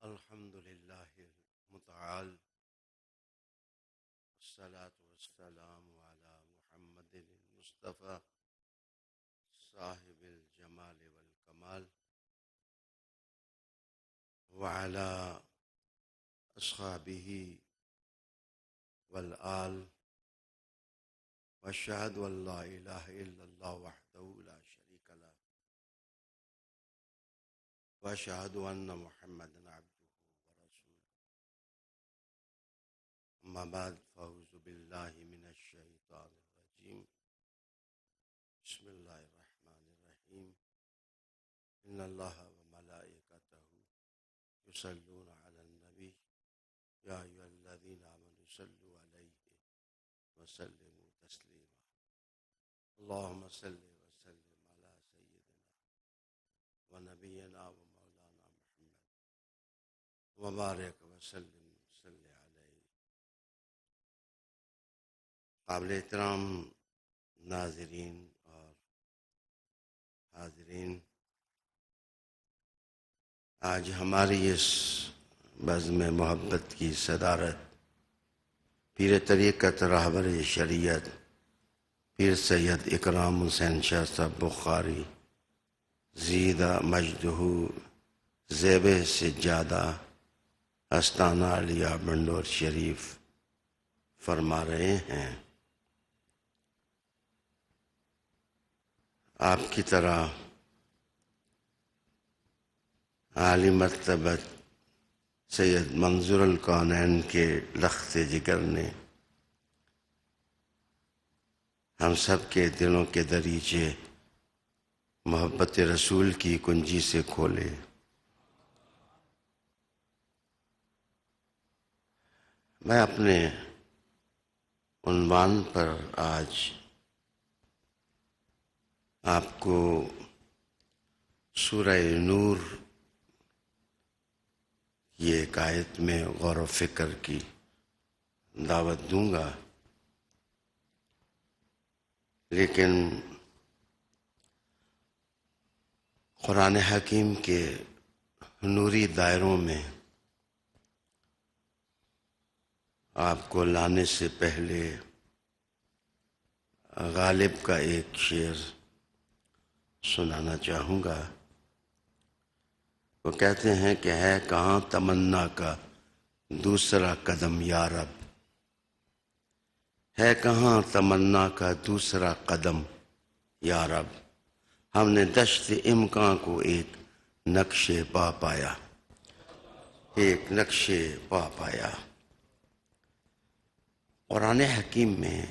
الحمد لله المتعال، والصلاة والسلام على محمد المصطفى صاحب الجمال والكمال، وعلى أصحابه والآل، وأشهد أن لا إله إلا الله وحده لا شريك له، وأشهد أن محمدا عبده ورسوله. أما بعد، فأعوذ بالله من الشيطان الرجيم. بسم الله الرحمن الرحيم. إن الله وملائكته يصلون على النبي يا أيها الذين آمنوا صلوا عليه وسلموا تسليما. اللهم صل وسلم على سيدنا ونبينا ومولانا محمد وبارك وسلم صل عليه. قابل احترام ناظرین اور حاضرین، آج ہماری اس بزم محبت کی صدارت پیر طریقت رہبر شریعت پیر سید اکرام حسین شاہ صاحب بخاری زیدہ مجدہ زیب سجادہ استانہ علیہ بنڈور شریف فرما رہے ہیں۔ آپ کی طرح عالی مرتبت سید منظور الکونین کے لخت جگر نے ہم سب کے دلوں کے دریچے محبت رسول کی کنجی سے کھولے۔ میں اپنے عنوان پر آج آپ کو سورہ نور کی ایک آیت میں غور و فکر کی دعوت دوں گا، لیکن قرآن حکیم کے نوری دائروں میں آپ کو لانے سے پہلے غالب کا ایک شعر سنانا چاہوں گا۔ وہ کہتے ہیں کہ ہے کہاں تمنا کا دوسرا قدم یا رب، ہے کہاں تمنا کا دوسرا قدم یا رب، ہم نے دشت امکان کو ایک نقش پا پایا، ایک نقش پا پایا۔ قرآن حکیم میں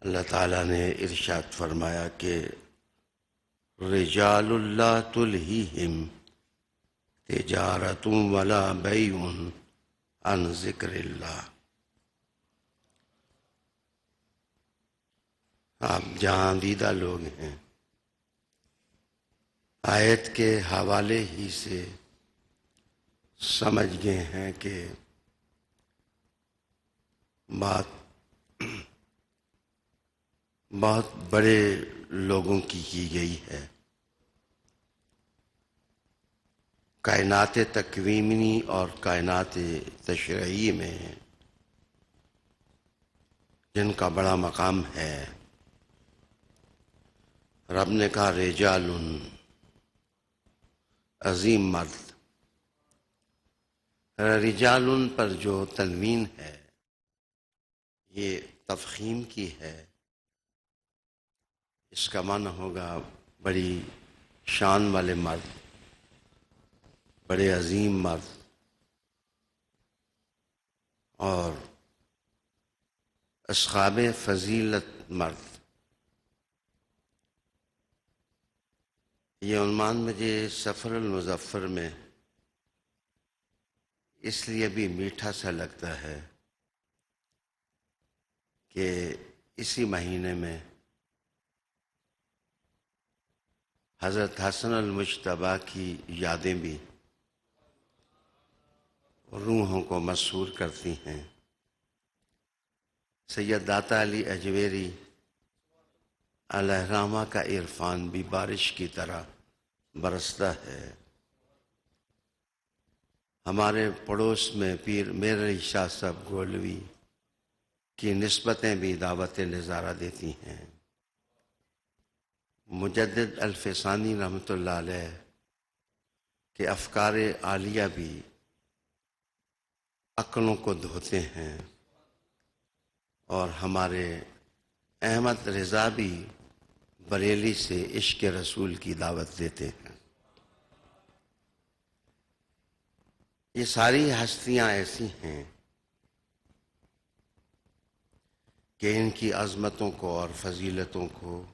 اللہ تعالیٰ نے ارشاد فرمایا کہ رجال لا تلہیہم تجارت ولا بیع عن ذکر اللہ۔ آپ جہاں دیدہ لوگ ہیں، آیت کے حوالے ہی سے سمجھ گئے ہیں کہ بہت بڑے لوگوں کی گئی ہے۔ کائنات تکوینی اور کائنات تشریعی میں جن کا بڑا مقام ہے، رب نے کہا رجال، عظیم مرد۔ رجال پر جو تنوین ہے یہ تفخیم کی ہے، اس کا معنی ہوگا بڑی شان والے مرد، بڑے عظیم مرد، اور اصحاب فضیلت مرد۔ یہ عنوان مجھے سفر المظفر میں اس لیے بھی میٹھا سا لگتا ہے کہ اسی مہینے میں حضرت حسن المجتبیٰ کی یادیں بھی روحوں کو مسحور کرتی ہیں۔ سید داتا علی اجویری علیہ الرحمہ کا عرفان بھی بارش کی طرح برستا ہے۔ ہمارے پڑوس میں پیر میر علی شاہ صاحب گولوی کی نسبتیں بھی دعوت نظارہ دیتی ہیں۔ مجدد الفسانی رحمۃ اللہ علیہ کے افکار عالیہ بھی عقلوں کو دھوتے ہیں، اور ہمارے احمد رضا بھی بریلی سے عشق رسول کی دعوت دیتے ہیں۔ یہ ساری ہستیاں ایسی ہیں کہ ان کی عظمتوں کو اور فضیلتوں کو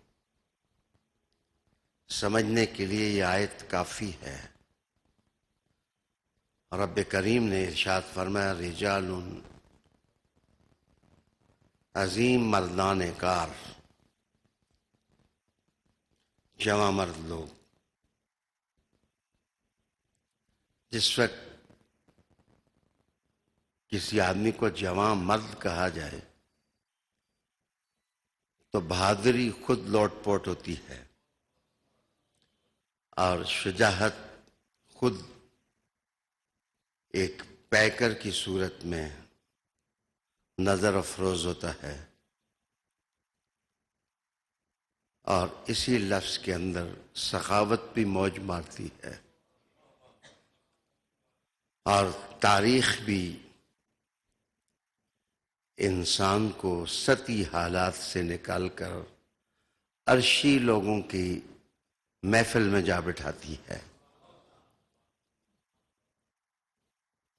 سمجھنے کے لیے یہ آیت کافی ہے۔ رب کریم نے ارشاد فرمایا رجال عظیم مردان کار، جواں مرد لوگ۔ جس وقت کسی آدمی کو جواں مرد کہا جائے تو بہادری خود لوٹ پوٹ ہوتی ہے، اور شجاعت خود ایک پیکر کی صورت میں نظر افروز ہوتا ہے، اور اسی لفظ کے اندر سخاوت بھی موج مارتی ہے، اور تاریخ بھی انسان کو سطحی حالات سے نکال کر عرشی لوگوں کی محفل میں جا بٹھاتی ہے۔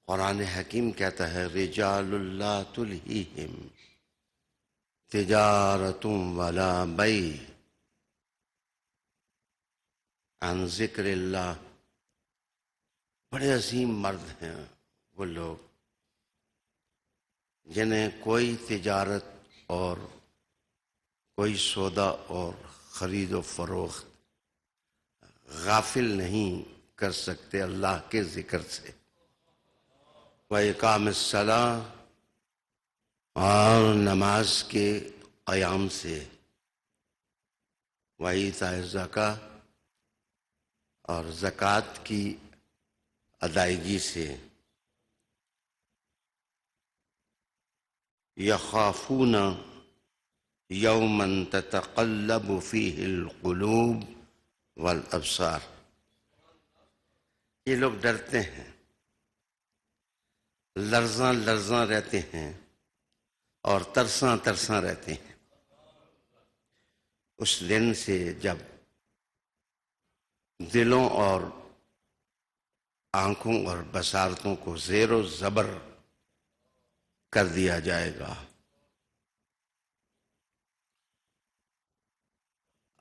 قرآن حکیم کہتا ہے رجال لا تلہیہم تجارت ولا بیع عن ذکر اللہ۔ بڑے عظیم مرد ہیں وہ لوگ جنہیں کوئی تجارت اور کوئی سودا اور خرید و فروخت غافل نہیں کر سکتے اللہ کے ذکر سے۔ وَإِقَامِ الصَّلَاةِ، اور نماز کے قیام سے، وَإِيتَاءِ الزَّکاۃ، اور زکوٰۃ کی ادائیگی سے، یخافون یوما تتقلب فیہ القلوب والابصار۔ یہ لوگ ڈرتے ہیں، لرزاں لرزاں رہتے ہیں اور ترساں ترساں رہتے ہیں اس دن سے جب دلوں اور آنکھوں اور بصارتوں کو زیر و زبر کر دیا جائے گا۔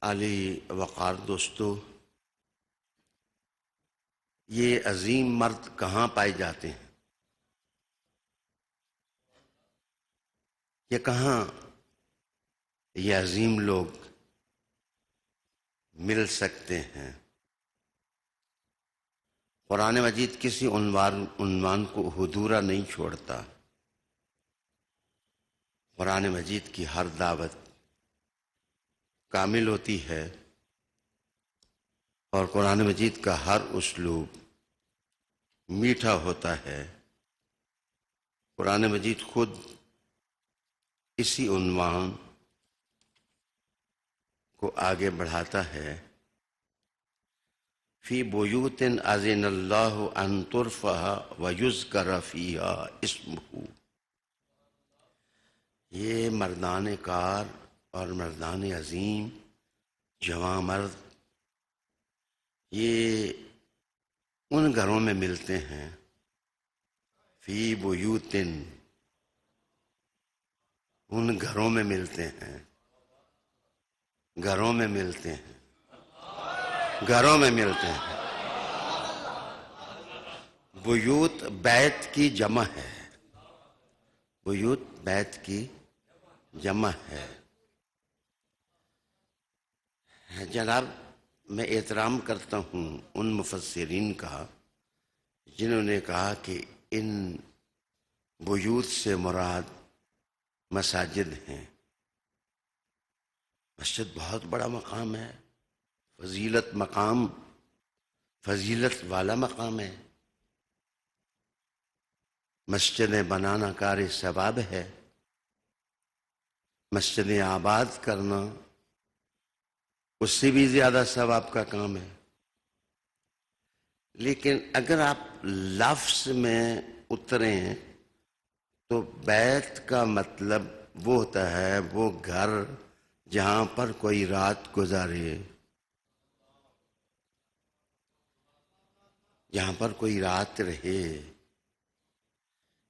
علی وقار دوستو، یہ عظیم مرد کہاں پائے جاتے ہیں؟ یہ کہاں یہ عظیم لوگ مل سکتے ہیں؟ قرآن مجید کسی عنوان کو ادھورا نہیں چھوڑتا۔ قرآن مجید کی ہر دعوت کامل ہوتی ہے، اور قرآن مجید کا ہر اسلوب میٹھا ہوتا ہے۔ قرآن مجید خود اسی عنوان کو آگے بڑھاتا ہے، فی بیوت اذن اللہ ان ترفع ویذکر فیہا اسمہ۔ یہ مردان کار اور مردان عظیم جواں مرد یہ ان گھروں میں ملتے ہیں، فی بیوتن، ان گھروں میں ملتے ہیں، گھروں میں ملتے ہیں، گھروں میں ملتے ہیں۔ بیوت بیت کی جمع ہے، بیوت بیت کی جمع ہے۔ جناب، میں احترام کرتا ہوں ان مفسرین کا جنہوں نے کہا کہ ان بیوت سے مراد مساجد ہیں۔ مسجد بہت بڑا مقام ہے، فضیلت والا مقام ہے۔ مسجدیں بنانا کار ثواب ہے، مسجدیں آباد کرنا اس سے بھی زیادہ ثواب کا کام ہے۔ لیکن اگر آپ لفظ میں اتریں تو بیت کا مطلب وہ ہوتا ہے وہ گھر جہاں پر کوئی رات گزارے، جہاں پر کوئی رات رہے۔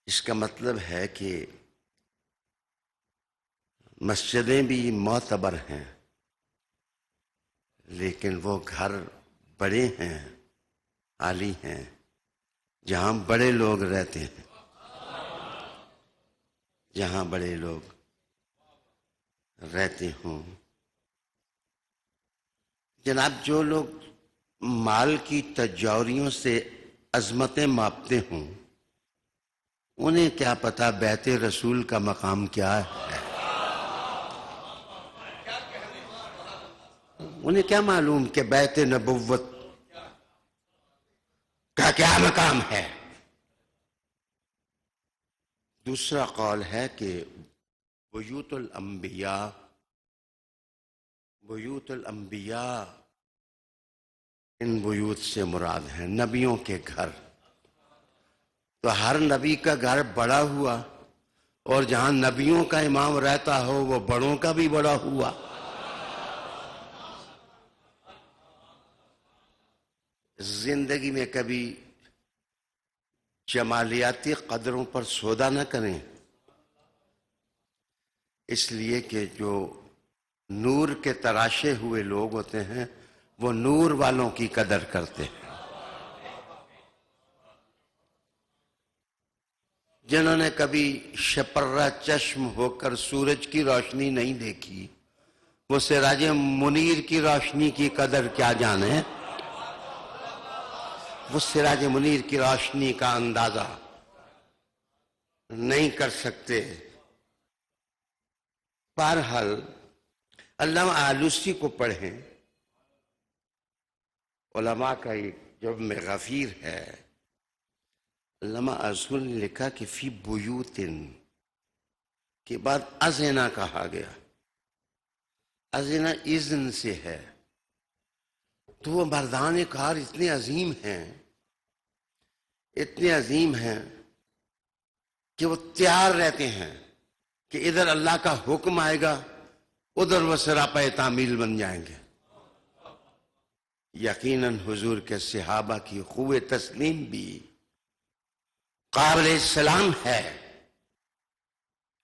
اس کا مطلب ہے کہ مسجدیں بھی معتبر ہیں، لیکن وہ گھر بڑے ہیں، عالی ہیں، جہاں بڑے لوگ رہتے ہیں، جہاں بڑے لوگ رہتے ہوں۔ جناب، جو لوگ مال کی تجوریوں سے عظمتیں ماپتے ہوں انہیں کیا پتا بیت رسول کا مقام کیا ہے، انہیں کیا معلوم کہ بیت نبوت کا کیا مقام ہے۔ دوسرا قول ہے کہ بیوت الانبیاء، بیوت الانبیاء ان بیوت سے مراد ہیں نبیوں کے گھر۔ تو ہر نبی کا گھر بڑا ہوا، اور جہاں نبیوں کا امام رہتا ہو وہ بڑوں کا بھی بڑا ہوا۔ زندگی میں کبھی جمالیاتی قدروں پر سودا نہ کریں، اس لیے کہ جو نور کے تراشے ہوئے لوگ ہوتے ہیں وہ نور والوں کی قدر کرتے ہیں۔ جنہوں نے کبھی شپرہ چشم ہو کر سورج کی روشنی نہیں دیکھی وہ سراج منیر کی روشنی کی قدر کیا جانے، وہ سراج منیر کی روشنی کا اندازہ نہیں کر سکتے۔ بہرحال علامہ آلوسی کو پڑھیں، علماء کا ایک جمع غفیر ہے۔ علامہ آلوسی نے لکھا کہ فی بیوتن کے بعد ازنا کہا گیا، ازنا اذن سے ہے، تو وہ مردان کار اتنے عظیم ہیں، اتنے عظیم ہیں کہ وہ تیار رہتے ہیں کہ ادھر اللہ کا حکم آئے گا ادھر وہ سراپا تعمیل بن جائیں گے۔ یقیناً حضور کے صحابہ کی قوت تسلیم بھی قابل سلام ہے،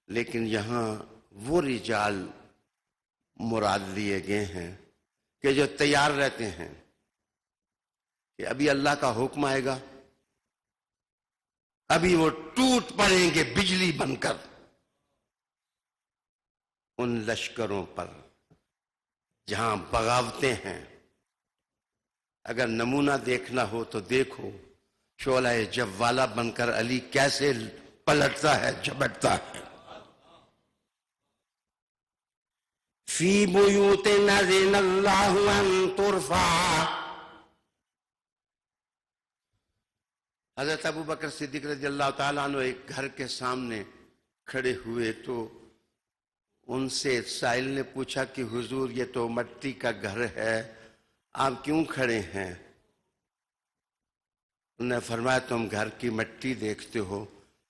لیکن یہاں وہ رجال مراد لیے گئے ہیں کہ جو تیار رہتے ہیں کہ ابھی اللہ کا حکم آئے گا، ابھی وہ ٹوٹ پڑیں گے بجلی بن کر ان لشکروں پر جہاں بغاوتیں ہیں۔ اگر نمونہ دیکھنا ہو تو دیکھو شعلہ جوالہ بن کر علی کیسے پلٹتا ہے، جھپٹتا ہے۔ فی بیوت اذن اللہ ان ترفع، حضرت ابوبکر صدیق رضی اللہ تعالیٰ عنہ ایک گھر کے سامنے کھڑے ہوئے تو ان سے سائل نے پوچھا کہ حضور یہ تو مٹی کا گھر ہے، آپ کیوں کھڑے ہیں؟ انہوں نے فرمایا تم گھر کی مٹی دیکھتے ہو،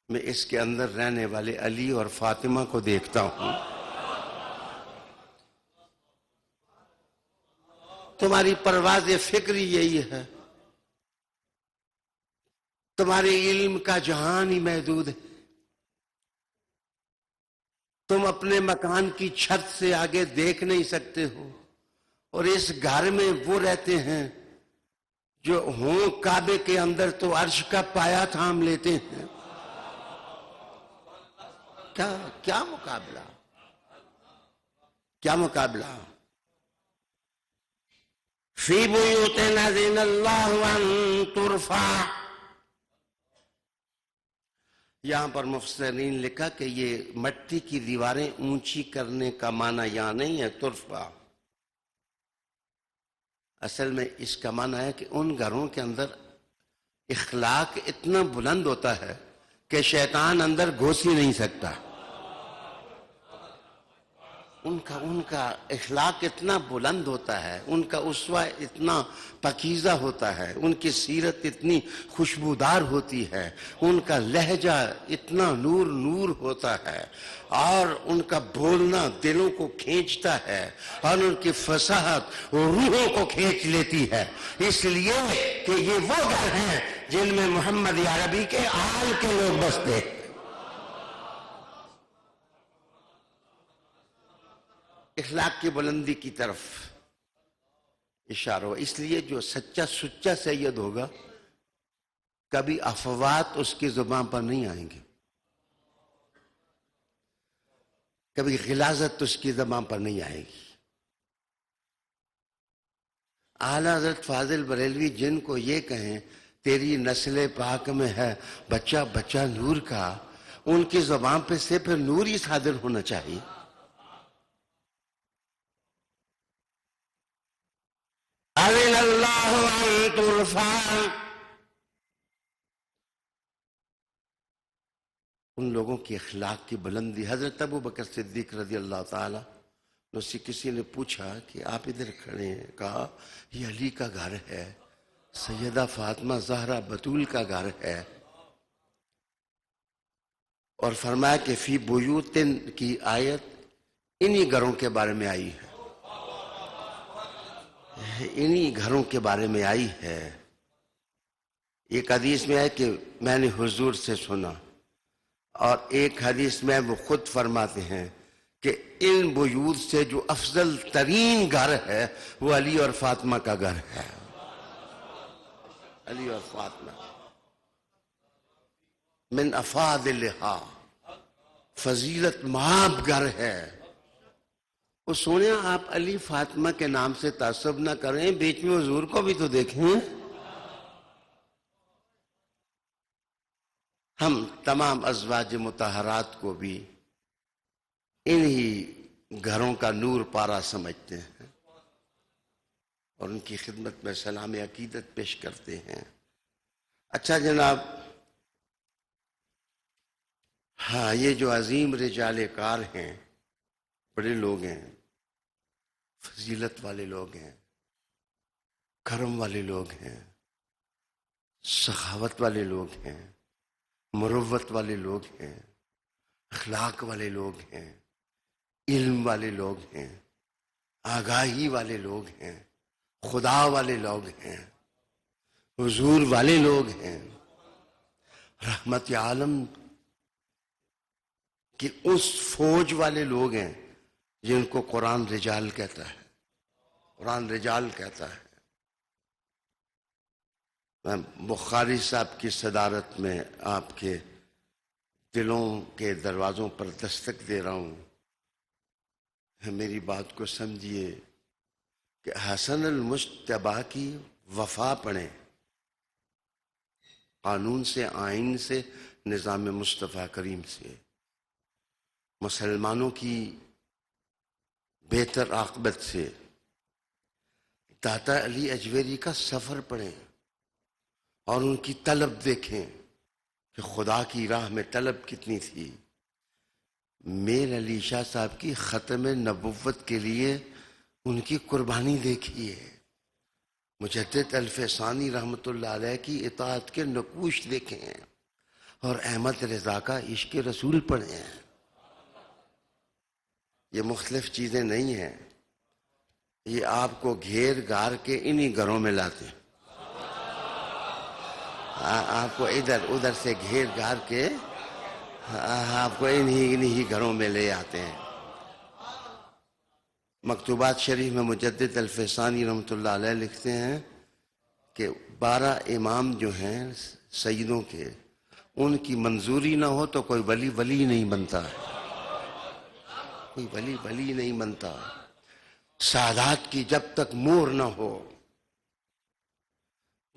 میں اس کے اندر رہنے والے علی اور فاطمہ کو دیکھتا ہوں۔ تمہاری پرواز فکری یہی ہے، تمہارے علم کا جہان ہی محدود ہے، تم اپنے مکان کی چھت سے آگے دیکھ نہیں سکتے ہو، اور اس گھر میں وہ رہتے ہیں جو ہوں کعبے کے اندر تو عرش کا پایا تھام لیتے ہیں۔ کیا مقابلہ، کیا مقابلہ۔ فی بیوت اذن اللہ ان ترفع، یہاں پر مفسرین لکھا کہ یہ مٹی کی دیواریں اونچی کرنے کا معنی یہاں نہیں ہے ترفع، اصل میں اس کا معنی ہے کہ ان گھروں کے اندر اخلاق اتنا بلند ہوتا ہے کہ شیطان اندر گھس ہی نہیں سکتا. ان کا اخلاق اتنا بلند ہوتا ہے، ان کا اسوہ اتنا پاکیزہ ہوتا ہے، ان کی سیرت اتنی خوشبودار ہوتی ہے، ان کا لہجہ اتنا نور نور ہوتا ہے، اور ان کا بولنا دلوں کو کھینچتا ہے، اور ان کی فصاحت روحوں کو کھینچ لیتی ہے. اس لیے کہ یہ وہ گھر ہیں جن میں محمد عربی کے آل کے لوگ بستے ہیں. اخلاق کی بلندی کی طرف اشارہ. اس لیے جو سچا سچا سید ہوگا کبھی افوات اس کی زبان پر نہیں آئیں گے، کبھی غلاظت اس کی زبان پر نہیں آئے گی. اعلیٰ حضرت فاضل بریلوی جن کو یہ کہیں تیری نسل پاک میں ہے بچہ بچہ نور کا، ان کی زبان پہ سے پھر نور ہی صادر ہونا چاہیے. اذن اللہ ان ترفع، ان لوگوں کی اخلاق کی بلندی. حضرت ابو بکر صدیق رضی اللہ تعالی اس سے کسی نے پوچھا کہ آپ ادھر کھڑے ہیں، کہا یہ علی کا گھر ہے، سیدہ فاطمہ زہرا بطول کا گھر ہے، اور فرمایا کہ فی بیوت کی آیت انہی گھروں کے بارے میں آئی ہے، انہی گھروں کے بارے میں آئی ہے. ایک حدیث میں ہے کہ میں نے حضور سے سنا، اور ایک حدیث میں وہ خود فرماتے ہیں کہ ان بیوت سے جو افضل ترین گھر ہے وہ علی اور فاطمہ کا گھر ہے. علی اور فاطمہ من افاضلہا، فضیلت مآب گھر ہے. وہ سونے آپ علی فاطمہ کے نام سے تعصب نہ کریں، بیچ میں حضور کو بھی تو دیکھیں. ہم تمام ازواج مطہرات کو بھی انہی گھروں کا نور پارا سمجھتے ہیں اور ان کی خدمت میں سلام عقیدت پیش کرتے ہیں. اچھا جناب، ہاں یہ جو عظیم رجال کار ہیں، بڑے لوگ ہیں، فضیلت والے لوگ ہیں، کرم والے لوگ ہیں، سخاوت والے لوگ ہیں، مروت والے لوگ ہیں، اخلاق والے لوگ ہیں، علم والے لوگ ہیں، آگاہی والے لوگ ہیں، خدا والے لوگ ہیں، حضور والے لوگ ہیں، رحمت عالم کہ اس فوج والے لوگ ہیں جن کو قرآن رجال کہتا ہے. قرآن رجال کہتا ہے. میں بخاری صاحب کی صدارت میں آپ کے دلوں کے دروازوں پر دستک دے رہا ہوں. میری بات کو سمجھیے کہ حسن المجتبی کی وفا پڑھیں، قانون سے، آئین سے، نظام مصطفیٰ کریم سے، مسلمانوں کی بہتر عاقبت سے. داتا علی اجویری کا سفر پڑھیں اور ان کی طلب دیکھیں کہ خدا کی راہ میں طلب کتنی تھی. میر علی شاہ صاحب کی ختم نبوت کے لیے ان کی قربانی دیکھیے. مجدد الف ثانی رحمۃ اللہ علیہ کی اطاعت کے نقوش دیکھیں اور احمد رضا کا عشق رسول پڑھیں. یہ مختلف چیزیں نہیں ہیں، یہ آپ کو گھیر گار کے انہی گھروں میں لاتے ہیں. آپ کو ادھر ادھر سے گھیر گار کے آپ کو انہی گھروں میں لے آتے ہیں. مکتوبات شریف میں مجدد الف ثانی رحمۃ اللہ علیہ لکھتے ہیں کہ 12 امام جو ہیں سیدوں کے، ان کی منظوری نہ ہو تو کوئی ولی ولی نہیں بنتا، کوئی ولی ولی نہیں بنتا. سادات کی جب تک مہر نہ ہو.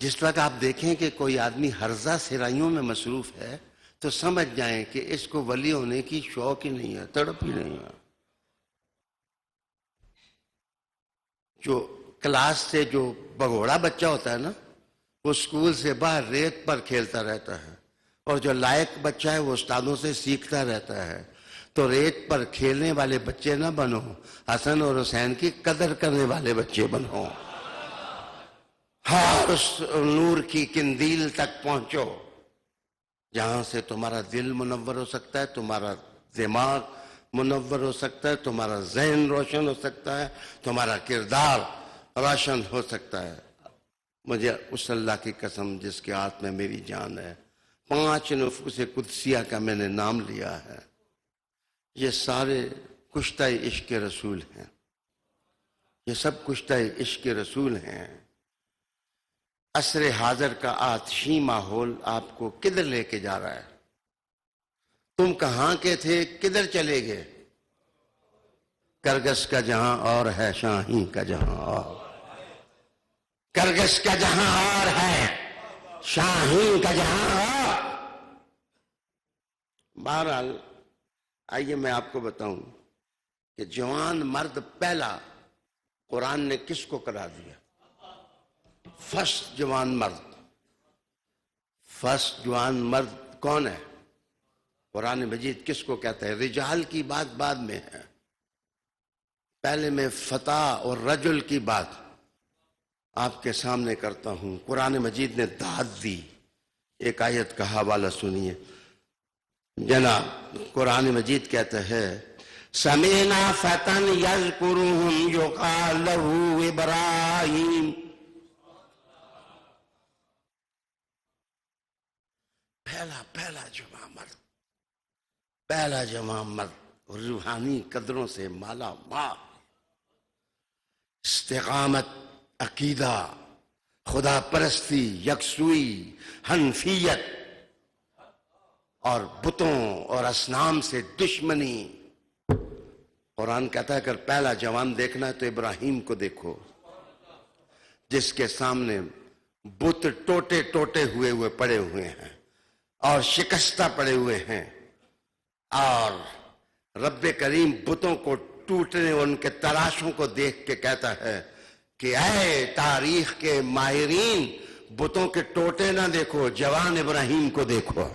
جس وقت آپ دیکھیں کہ کوئی آدمی ہرزہ سرائیوں میں مصروف ہے تو سمجھ جائیں کہ اس کو ولی ہونے کی شوق ہی نہیں ہے، تڑپ ہی نہیں ہے. جو کلاس سے جو بگوڑا بچہ ہوتا ہے نا، وہ اسکول سے باہر ریت پر کھیلتا رہتا ہے اور جو لائق بچہ ہے وہ استادوں سے سیکھتا رہتا ہے. تو ریت پر کھیلنے والے بچے نہ بنو، حسن اور حسین کی قدر کرنے والے بچے بنو. ہر اس نور کی قندیل تک پہنچو جہاں سے تمہارا دل منور ہو سکتا ہے، تمہارا دماغ منور ہو سکتا ہے، تمہارا ذہن روشن ہو سکتا ہے، تمہارا کردار روشن ہو سکتا ہے. مجھے اس اللہ کی قسم جس کے ہاتھ میں میری جان ہے، 5 نفوس قدسیہ کا میں نے نام لیا ہے، یہ سارے کشتہ عشق رسول ہیں. یہ سب کشتہ عشق رسول ہیں. عصر حاضر کا آتشی ماحول آپ کو کدھر لے کے جا رہا ہے؟ تم کہاں کے تھے، کدھر چلے گئے؟ کرگس کا جہاں اور ہے، شاہی کا جہاں اور. کرگس کا جہاں اور ہے، شاہی کا جہاں اور. بہرحال آئیے میں آپ کو بتاؤں کہ جوان مرد پہلا قرآن نے کس کو قرار دیا؟ فرسٹ جوان مرد. فرسٹ جوان مرد کون ہے؟ قرآن مجید کس کو کہتا ہے؟ رجال کی بات بعد میں ہے، پہلے میں فتح اور رجل کی بات آپ کے سامنے کرتا ہوں. قرآن مجید نے داد دی. ایک آیت کا حوالہ سنیے جناب. قرآن مجید کہتا ہے سمینا فتن یذکرہم یقال لہ ابراہیم. پہلا جوان مرد، پہلا جوان مرد روحانی قدروں سے مالا مال، استقامت، عقیدہ، خدا پرستی، یکسوئی، حنفیت اور بتوں اور اصنام سے دشمنی. قرآن کہتا ہے اگر پہلا جوان دیکھنا ہے تو ابراہیم کو دیکھو، جس کے سامنے بت ٹوٹے ٹوٹے ہوئے پڑے ہوئے ہیں اور شکستہ پڑے ہوئے ہیں، اور رب کریم بتوں کو ٹوٹنے اور ان کے تراشوں کو دیکھ کے کہتا ہے کہ اے تاریخ کے ماہرین، بتوں کے ٹوٹے نہ دیکھو، جوان ابراہیم کو دیکھو.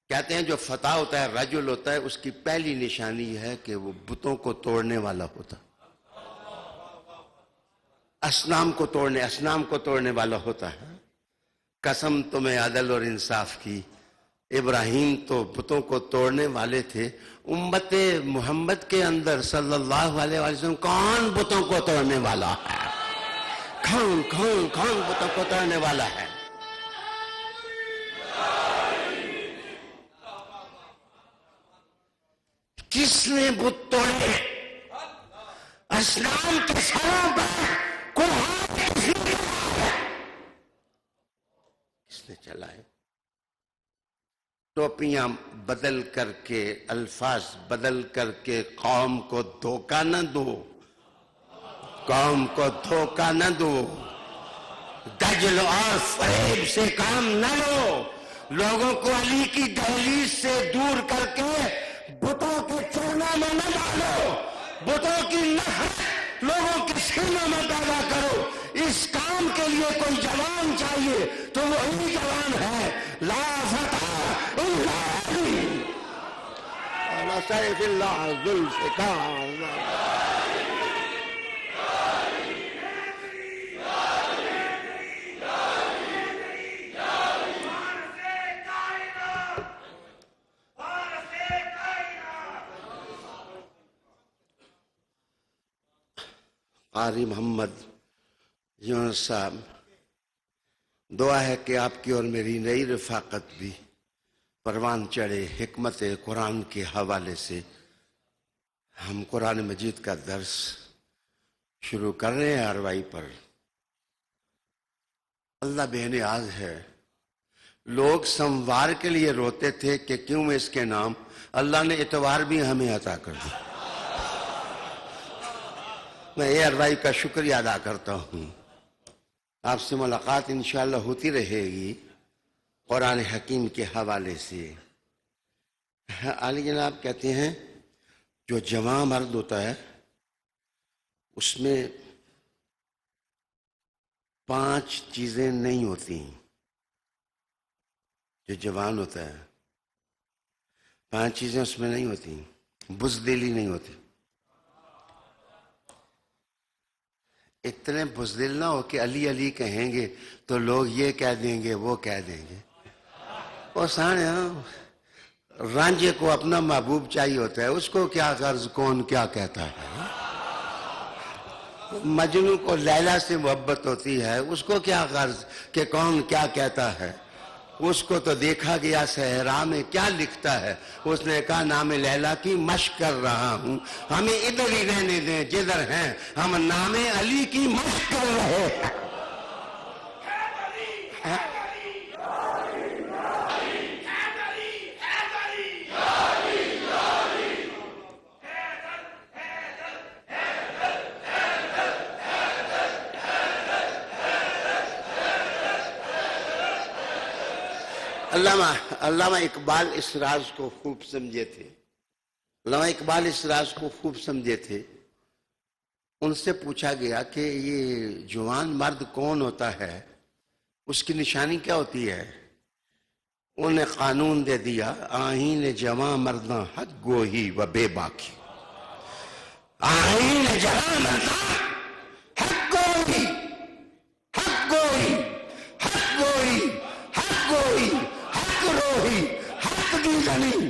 کہتے ہیں جو فتح ہوتا ہے، رجل ہوتا ہے، اس کی پہلی نشانی ہے کہ وہ بتوں کو توڑنے والا ہوتا، اصنام کو توڑنے والا ہوتا ہے. قسم تمہیں عدل اور انصاف کی، ابراہیم تو بتوں کو توڑنے والے تھے. امت محمد کے اندر صلی اللہ علیہ وسلم کون بتوں کو توڑنے والا ہے؟ کون بتوں کو توڑنے والا ہے؟ کس نے بت توڑے؟ اصنام کے سروں پر قرآن کس نے چلائے؟ ٹوپیاں بدل کر کے، الفاظ بدل کر کے قوم کو دھوکہ نہ دو، قوم کو دھوکہ نہ دو. دجل اور فریب سے کام نہ لو. لوگوں کو علی کی دہلیز سے دور کر کے بتوں کے چرنوں میں نہ ڈالو. بتوں کی نفرت لوگوں کے سینوں میں پیدا کرو. اس کام کے لیے کوئی جوان چاہیے تو وہی جوان ہے. لا فتح الا علی علی سیف اللہ ذوالفقار. قاری محمد یونس صاحب، دعا ہے کہ آپ کی اور میری نئی رفاقت بھی پروان چڑھے. حکمت قرآن کے حوالے سے ہم قرآن مجید کا درس شروع کر رہے ہیں اروائی پر. اللہ بے نیاز ہے. لوگ سموار کے لیے روتے تھے کہ کیوں اس کے نام، اللہ نے اتوار بھی ہمیں عطا کر دیا. میں یہ اروائی کا شکریہ ادا کرتا ہوں. آپ سے ملاقات انشاءاللہ ہوتی رہے گی قرآن حکیم کے حوالے سے. عالی جناب کہتے ہیں جو جوان مرد ہوتا ہے اس میں 5 چیزیں نہیں ہوتی جو جوان ہوتا ہے، 5 چیزیں اس میں نہیں ہوتی. بزدلی نہیں ہوتی. اتنے بزدل نہ ہو کہ علی علی کہیں گے تو لوگ یہ کہہ دیں گے وہ کہہ دیں گے. اور سانے رانجھے کو اپنا محبوب چاہیے ہوتا ہے، اس کو کیا غرض کون کیا کہتا ہے. مجنوں کو لیلا سے محبت ہوتی ہے، اس کو کیا غرض کہ کون کیا کہتا ہے. اس کو تو دیکھا گیا صحرا میں کیا لکھتا ہے. اس نے کہا نام لیلا کی مشق کر رہا ہوں، ہمیں ادھر ہی رہنے دیں جدھر ہیں، ہم نام علی کی مشق کر رہے ہیں. علامہ اقبال اس راز کو خوب سمجھے تھے. علامہ اقبال اس راز کو خوب سمجھے تھے. ان سے پوچھا گیا کہ یہ جوان مرد کون ہوتا ہے، اس کی نشانی کیا ہوتی ہے. انہوں نے قانون دے دیا، آئین جوان مرداں حق گوہی و بے باکی. آئین جوان مرداں حق گوہی، حق گوہی، حق گوہی، حق گوہی، روحی، حق دی زمین.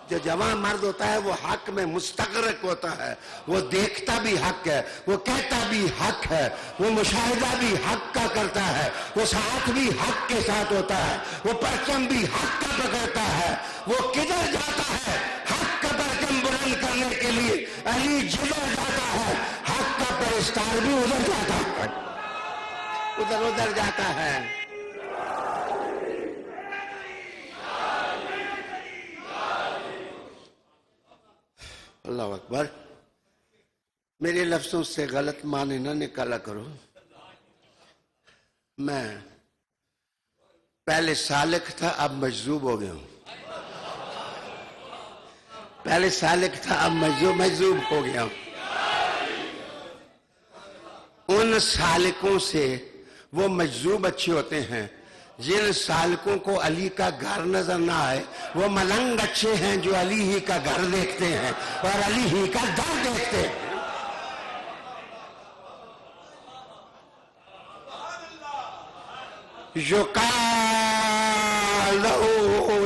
جو جوان مرد ہوتا ہے وہ حق میں مستغرق ہوتا ہے. وہ دیکھتا بھی حق ہے، وہ کہتا بھی حق ہے، وہ مشاہدہ بھی حق کا کرتا ہے، وہ ساتھ بھی حق کے ساتھ ہوتا ہے، وہ پرچم بھی حق کا پکڑتا ہے. وہ کدھر جاتا ہے حق کا پرچم بلند کرنے کے لیے، علی جدھر جاتا ہے حق کا پرستار بھی ادھر جاتا ہے، ادھر جاتا ہے. اللہ اکبر. میرے لفظوں سے غلط معنی نہ نکالا کرو. میں پہلے سالک تھا اب مجذوب ہو گیا ہوں. پہلے سالک تھا اب مجذوب ہو گیا ہوں. ان سالکوں سے وہ مجذوب اچھے ہوتے ہیں جن سالکوں کو علی کا گھر نظر نہ آئے. وہ ملنگ اچھے ہیں جو علی ہی کا گھر دیکھتے ہیں اور علی ہی کا در دیکھتے ہیں. یقال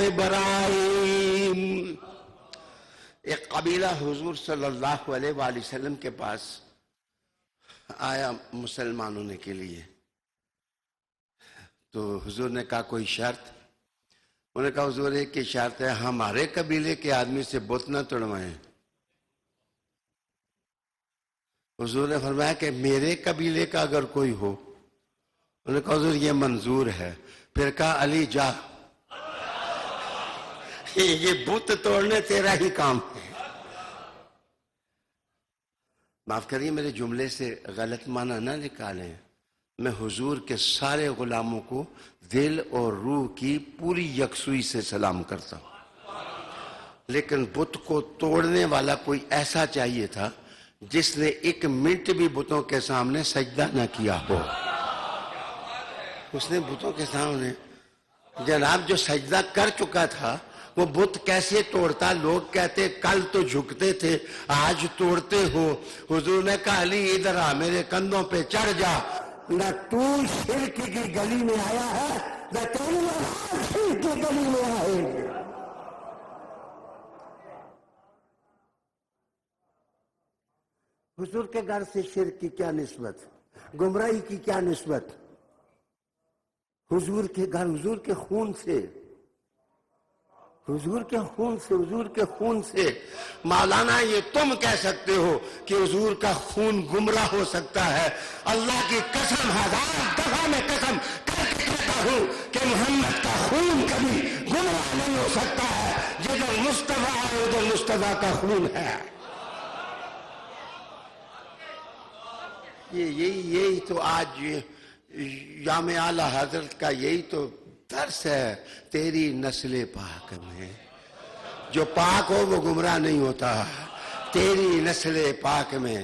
ابراہیم. ایک قبیلہ حضور صلی اللہ علیہ وآلہ وسلم کے پاس آیا مسلمان ہونے کے لیے. تو حضور نے کہا کوئی شرط؟ انہوں نے کہا حضور ایک کی شرط ہے، ہمارے قبیلے کے آدمی سے بت نہ توڑوائیں. حضور نے فرمایا کہ میرے قبیلے کا اگر کوئی ہو. انہوں نے کہا حضور یہ منظور ہے. پھر کہا علی جا، یہ بت توڑنے تیرا ہی کام ہے. معاف کریے میرے جملے سے غلط معنی نہ نکالیں. میں حضور کے سارے غلاموں کو دل اور روح کی پوری یکسوئی سے سلام کرتا ہوں. لیکن بت کو توڑنے والا کوئی ایسا چاہیے تھا جس نے 1 منٹ بھی بتوں کے سامنے سجدہ نہ کیا ہو. اس نے بتوں کے سامنے جناب جو سجدہ کر چکا تھا وہ بت کیسے توڑتا. لوگ کہتے کل تو جھکتے تھے آج توڑتے ہو. حضور نے کہا علی ادھر آ، میرے کندھوں پہ چڑھ جا. نہ تو شرک کی گلی میں آیا ہے نہ تیری اولاد شرک کی گلی میں آئے گی. حضور کے گھر سے شرک کی کیا نسبت، گمراہی کی کیا نسبت. حضور کے گھر، حضور کے خون سے، حضور کے خون سے، حضور کے خون سے. مولانا یہ تم کہہ سکتے ہو کہ حضور کا خون گمراہ ہو سکتا ہے. اللہ کی قسم 1000 دفعہ میں قسم کر کے کہتا ہوں کہ محمد کا خون کبھی گمراہ نہیں ہو سکتا ہے. جدھر مصطفیٰ ہے ادھر مصطفیٰ کا خون ہے. یہی تو آج یام اعلی حضرت کا یہی تو درس ہے. تیری نسل پاک میں جو پاک ہو وہ گمراہ نہیں ہوتا. تیری نسل پاک میں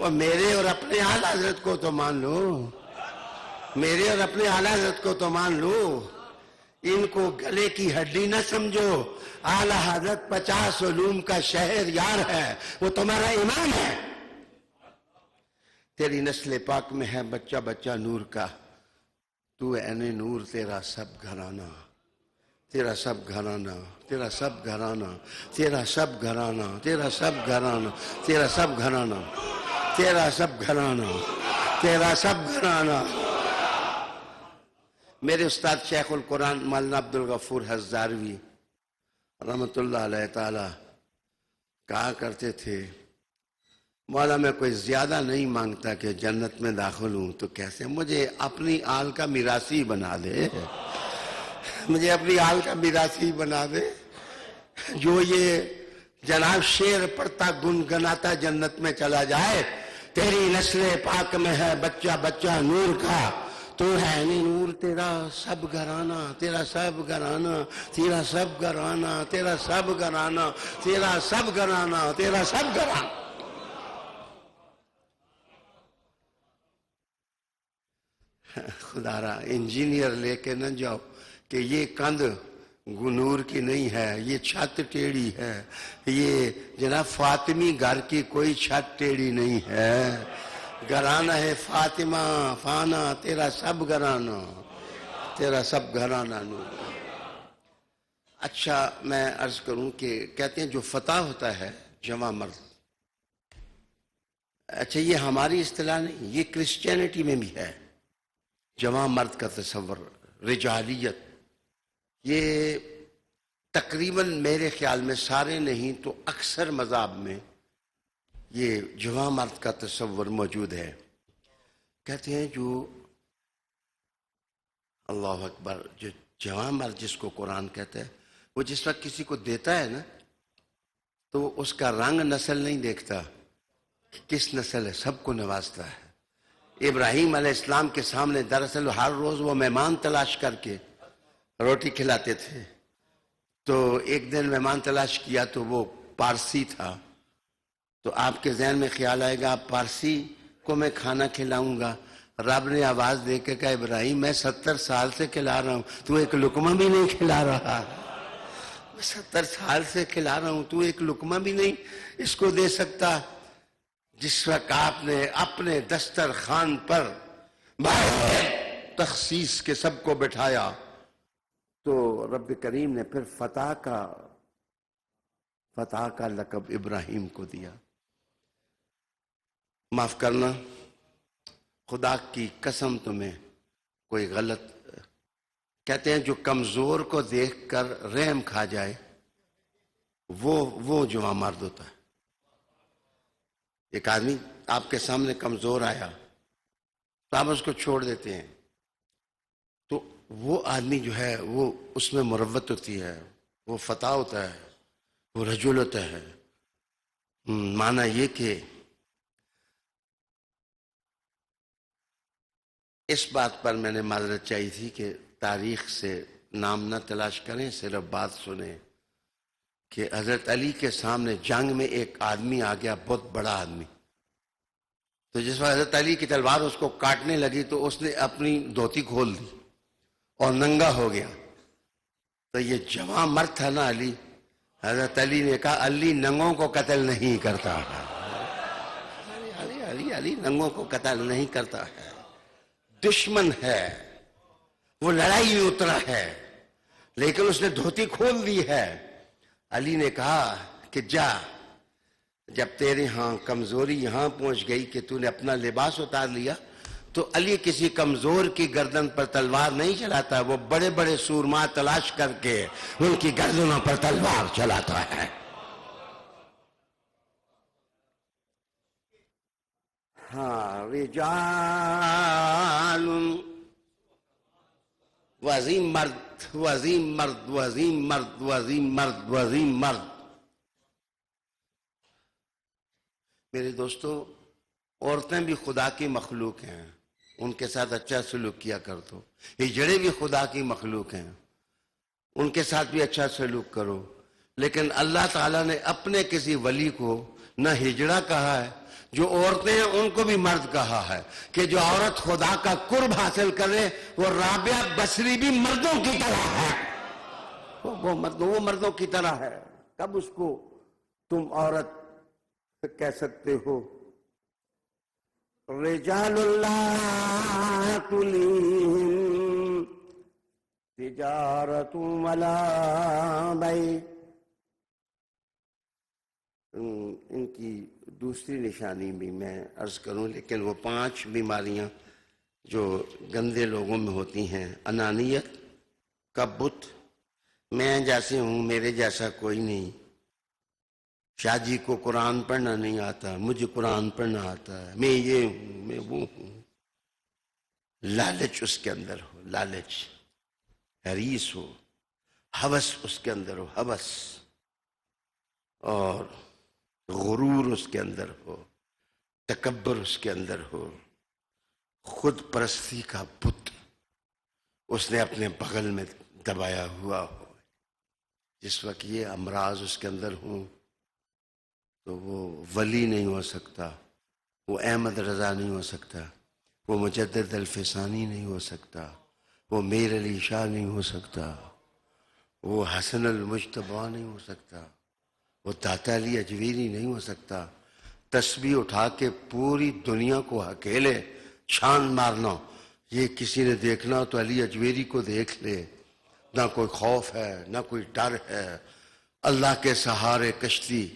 وہ میرے اور اپنے اعلیٰ حضرت کو تو مان لو، میرے اور اپنے اعلیٰ حضرت کو تو مان لو، ان کو گلے کی ہڈی نہ سمجھو۔ اعلیٰ حضرت 50 علوم کا شہر یار ہے، وہ تمہارا امام ہے۔ تیری نسل پاک میں ہے بچہ بچہ نور کا، تو عین نور، تیرا سب گھرانہ، تیرا سب گھرانہ، تیرا سب گھرانہ، تیرا سب گھرانہ، تیرا سب گھرانہ، تیرا سب گھرانہ، تیرا سب گھرانہ، تیرا سب گھرانہ۔ میرے استاد شیخ القرآن مولانا عبدالغفور ہزاروی رحمت اللہ علیہ تعالی کہا کرتے تھے، مولا میں کوئی زیادہ نہیں مانگتا کہ جنت میں داخل ہوں، تو کیسے مجھے اپنی آل کا میراثی بنا دے، مجھے اپنی آل کا میراثی بنا دے، جو یہ جناب شعر پڑھتا گنگناتا جنت میں چلا جائے۔ تیری نسل پاک میں ہے بچہ بچہ نور کا، تو ہے نہیں نور، تیرا سب گھرانہ، تیرا سب گھرانہ، تیرا سب گھرانہ، تیرا سب گھرانہ، تیرا سب گھرانہ، تیرا سب گھرانہ۔ خدا را انجینئر لے کے نہ جاؤ کہ یہ کند نور کی نہیں ہے، یہ چھت ٹیڑھی ہے، یہ جناب فاطمی گھر کی کوئی چھت ٹیڑھی نہیں ہے، گھرانہ ہے فاطمہ فانا، تیرا سب گھرانہ، تیرا سب گھرانہ نور۔ اچھا میں عرض کروں کہ کہتے ہیں جو فتح ہوتا ہے جوان مرد، اچھا یہ ہماری اصطلاح نہیں، یہ کرسچینٹی میں بھی ہے۔ جوان مرد کا تصور، رجالیت، یہ تقریباً میرے خیال میں سارے نہیں تو اکثر مذاہب میں یہ جوان مرد کا تصور موجود ہے۔ کہتے ہیں جو اللہ اکبر، جو جوان مرد جس کو قرآن کہتا ہے، وہ جس وقت کسی کو دیتا ہے نا تو اس کا رنگ نسل نہیں دیکھتا کہ کس نسل ہے، سب کو نوازتا ہے۔ ابراہیم علیہ السلام کے سامنے دراصل ہر روز وہ مہمان تلاش کر کے روٹی کھلاتے تھے، تو ایک دن مہمان تلاش کیا تو وہ پارسی تھا، تو آپ کے ذہن میں خیال آئے گا آپ پارسی کو میں کھانا کھلاؤں گا۔ رب نے آواز دے کے کہا ابراہیم میں 70 سال سے کھلا رہا ہوں، تو ایک لقمہ بھی نہیں کھلا رہا، میں 70 سال سے کھلا رہا ہوں، تو ایک لقمہ بھی نہیں اس کو دے سکتا۔ جس وقت آپ نے اپنے دسترخوان پر تخصیص کے سب کو بٹھایا تو رب کریم نے پھر فتح کا لقب ابراہیم کو دیا۔ معاف کرنا، خدا کی قسم تمہیں کوئی غلط کہتے ہیں جو کمزور کو دیکھ کر رحم کھا جائے وہ جوان مرد ہوتا ہے۔ ایک آدمی آپ کے سامنے کمزور آیا تو آپ اس کو چھوڑ دیتے ہیں، تو وہ آدمی جو ہے وہ اس میں مروت ہوتی ہے، وہ فتح ہوتا ہے، وہ رجل ہوتا ہے۔ معنی یہ کہ اس بات پر میں نے معذرت چاہی تھی کہ تاریخ سے نام نہ تلاش کریں، صرف بات سنیں کہ حضرت علی کے سامنے جنگ میں ایک آدمی آ گیا، بہت بڑا آدمی، تو جس وقت حضرت علی کی تلوار اس کو کاٹنے لگی تو اس نے اپنی دھوتی کھول دی اور ننگا ہو گیا۔ تو یہ جوان مرد تھا نا علی، حضرت علی نے کہا علی ننگوں کو قتل نہیں کرتا ہے، علی ننگوں کو قتل نہیں کرتا ہے، دشمن ہے، وہ لڑائی میں اترا ہے، لیکن اس نے دھوتی کھول دی ہے۔ علی نے کہا کہ جا، جب تیرے ہاں کمزوری یہاں پہنچ گئی کہ تو نے اپنا لباس اتار لیا، تو علی کسی کمزور کی گردن پر تلوار نہیں چلاتا، وہ بڑے بڑے سورما تلاش کر کے ان کی گردنوں پر تلوار چلاتا ہے۔ ہاں رجال، وہ عظیم مرد، وہ عظیم مرد، وہ عظیم مرد، وہ عظیم مرد، وہ عظیم مرد۔ میرے دوستو، عورتیں بھی خدا کی مخلوق ہیں، ان کے ساتھ اچھا سلوک کیا کر دو۔ ہجڑے بھی خدا کی مخلوق ہیں، ان کے ساتھ بھی اچھا سلوک کرو۔ لیکن اللہ تعالیٰ نے اپنے کسی ولی کو نہ ہجڑا کہا ہے. جو عورتیں ہیں ان کو بھی مرد کہا ہے کہ جو عورت خدا کا قرب حاصل کرے وہ رابعہ بصری بھی مردوں کی طرح ہے. وہ مردوں کی طرح ہے. کب اس کو تم عورت کہہ سکتے ہو؟ رجال لا تلہم تجارت ولا بیع. ان کی دوسری نشانی بھی میں عرض کروں، لیکن وہ 5 بیماریاں جو گندے لوگوں میں ہوتی ہیں. انانیت، کبت، میں جیسے ہوں میرے جیسا کوئی نہیں، شاہ جی کو قرآن پڑھنا نہیں آتا، مجھے قرآن پڑھنا آتا ہے، میں یہ ہوں میں وہ ہوں. لالچ اس کے اندر ہو، لالچ، حریص ہو، ہوس اس کے اندر ہو، ہوس، اور غرور اس کے اندر ہو، تکبر اس کے اندر ہو، خود پرستی کا بت اس نے اپنے بغل میں دبایا ہوا ہو. جس وقت یہ امراض اس کے اندر ہوں تو وہ ولی نہیں ہو سکتا، وہ احمد رضا نہیں ہو سکتا، وہ مجدد الفسانی نہیں ہو سکتا، وہ میر علی شاہ نہیں ہو سکتا، وہ حسن المجتبیٰ نہیں ہو سکتا، وہ داتا علی اجویری نہیں ہو سکتا. تسبیح اٹھا کے پوری دنیا کو اکیلے چھان مارنا، یہ کسی نے دیکھنا تو علی اجویری کو دیکھ لے. نہ کوئی خوف ہے، نہ کوئی ڈر ہے. اللہ کے سہارے کشتی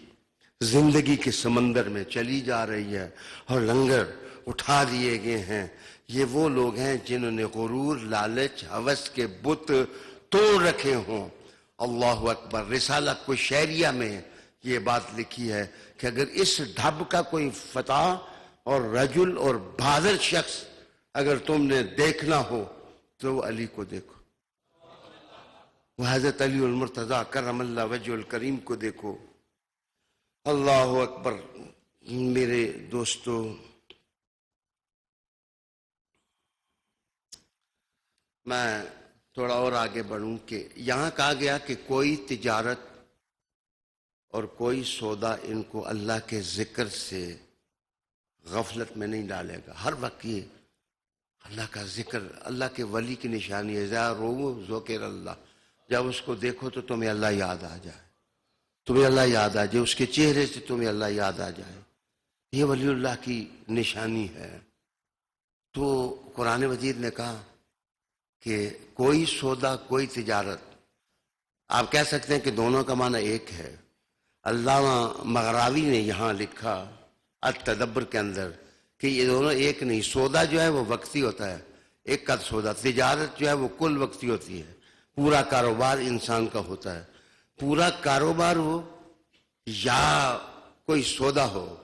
زندگی کے سمندر میں چلی جا رہی ہے اور لنگر اٹھا دیے گئے ہیں. یہ وہ لوگ ہیں جنہوں نے غرور، لالچ، ہوس کے بت توڑ رکھے ہوں. اللہ اکبر. رسالہ کوئی شعریہ میں یہ بات لکھی ہے کہ اگر اس ڈھب کا کوئی فتح اور رجل اور بہادر شخص اگر تم نے دیکھنا ہو تو وہ علی کو دیکھو، وہ حضرت علی المرتضیٰ کرم اللہ وجہ الکریم کو دیکھو. اللہ اکبر. میرے دوستو، میں تھوڑا اور آگے بڑھوں کہ یہاں کہا گیا کہ کوئی تجارت اور کوئی سودا ان کو اللہ کے ذکر سے غفلت میں نہیں ڈالے گا. ہر وقت یہ اللہ کا ذکر، اللہ کے ولی کی نشانی ہے. اذا رو ذکر اللہ، جب اس کو دیکھو تو تمہیں اللہ یاد آ جائے، تمہیں اللہ یاد آ جائے، اس کے چہرے سے تمہیں اللہ یاد آ جائے. یہ ولی اللہ کی نشانی ہے. تو قرآن مجید نے کہا کہ کوئی سودا کوئی تجارت. آپ کہہ سکتے ہیں کہ دونوں کا معنی ایک ہے. علامہ مغراوی نے یہاں لکھا التدبر کے اندر کہ یہ دونوں ایک نہیں. سودا جو ہے وہ وقتی ہوتا ہے، ایک کا سودا. تجارت جو ہے وہ کل وقتی ہوتی ہے، پورا کاروبار انسان کا ہوتا ہے. پورا کاروبار ہو یا کوئی سودا ہو،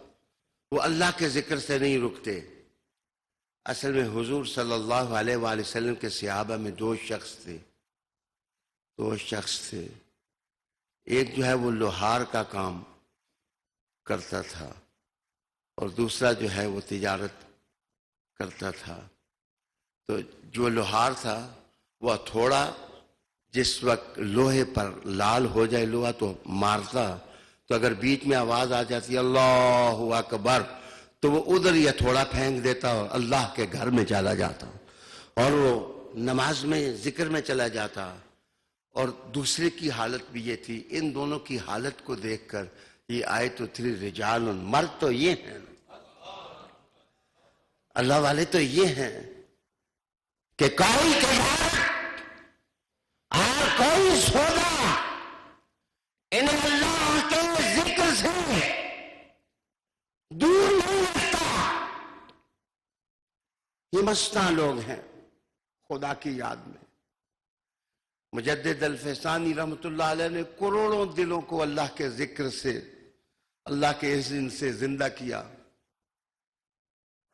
وہ اللہ کے ذکر سے نہیں رکتے. اصل میں حضور صلی اللہ علیہ وآلہ وسلم کے صحابہ میں 2 شخص تھے. ایک جو ہے وہ لوہار کا کام کرتا تھا اور دوسرا جو ہے وہ تجارت کرتا تھا. تو جو لوہار تھا وہ تھوڑا جس وقت لوہے پر لال ہو جائے لوہا تو مارتا، تو اگر بیچ میں آواز آ جاتی اللہ اکبر تو وہ ادھر یا تھوڑا پھینک دیتا اور اللہ کے گھر میں چلا جاتا اور وہ نماز میں ذکر میں چلا جاتا. اور دوسرے کی حالت بھی یہ تھی. ان دونوں کی حالت کو دیکھ کر یہ آیت اتری. رجال، مرد تو یہ ہیں، اللہ والے تو یہ ہیں کہ کوئی تجارت اور کوئی سودا انہیں اللہ کے ذکر سے دور نہیں رکھتا. یہ مستاں لوگ ہیں خدا کی یاد میں. مجدد الفسانی رحمت اللہ علیہ نے کروڑوں دلوں کو اللہ کے ذکر سے، اللہ کے اذن سے زندہ کیا.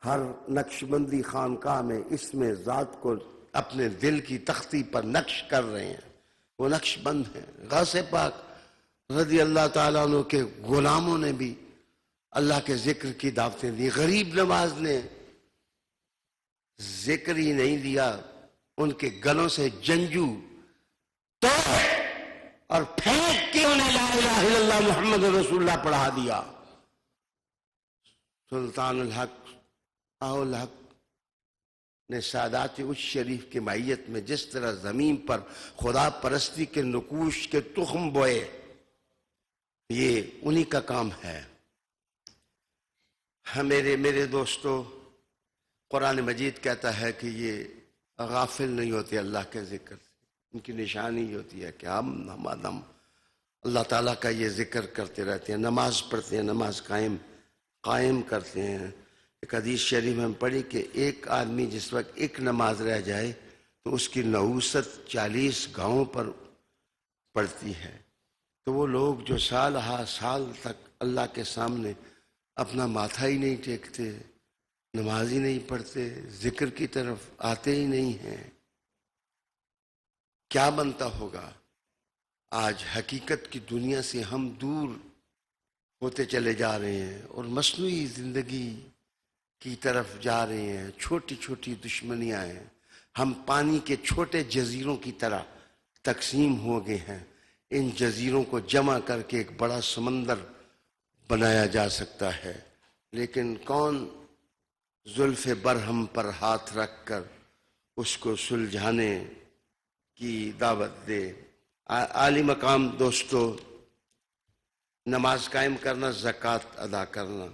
ہر نقش بندی خانقاہ میں اس میں ذات کو اپنے دل کی تختی پر نقش کر رہے ہیں. وہ نقش بند ہیں. غوث پاک رضی اللہ تعالیٰ عنہ کے غلاموں نے بھی اللہ کے ذکر کی دعوتیں دی. غریب نواز نے ذکر ہی نہیں دیا، ان کے گلوں سے جنجو تو اور پھینک کے انہیں لا الہ الا اللہ محمد رسول اللہ پڑھا دیا. سلطان الحق الحق نے سادات اس شریف کی معیت میں جس طرح زمین پر خدا پرستی کے نقوش کے تخم بوئے، یہ انہی کا کام ہے۔ میرے دوستو، قرآن مجید کہتا ہے کہ یہ غافل نہیں ہوتے اللہ کے ذکر سے، ان کی نشانی ہوتی ہے کہ ہم آدم اللہ تعالیٰ کا یہ ذکر کرتے رہتے ہیں، نماز پڑھتے ہیں، نماز قائم کرتے ہیں۔ ایک حدیث شریف میں پڑھی کہ ایک آدمی جس وقت ایک نماز رہ جائے تو اس کی 49 گاؤں پر پڑتی ہے۔ تو وہ لوگ جو سال تک اللہ کے سامنے اپنا ماتھا ہی نہیں ٹیکتے، نماز ہی نہیں پڑھتے، ذکر کی طرف آتے ہی نہیں ہیں، کیا بنتا ہوگا؟ آج حقیقت کی دنیا سے ہم دور ہوتے چلے جا رہے ہیں اور مصنوعی زندگی کی طرف جا رہے ہیں۔ چھوٹی چھوٹی دشمنیاں ہیں، ہم پانی کے چھوٹے جزیروں کی طرح تقسیم ہو گئے ہیں۔ ان جزیروں کو جمع کر کے ایک بڑا سمندر بنایا جا سکتا ہے، لیکن کون زلف برہم پر ہاتھ رکھ کر اس کو سلجھانے کی دعوت دے؟ عالی مقام دوستو، نماز قائم کرنا، زکوٰۃ ادا کرنا۔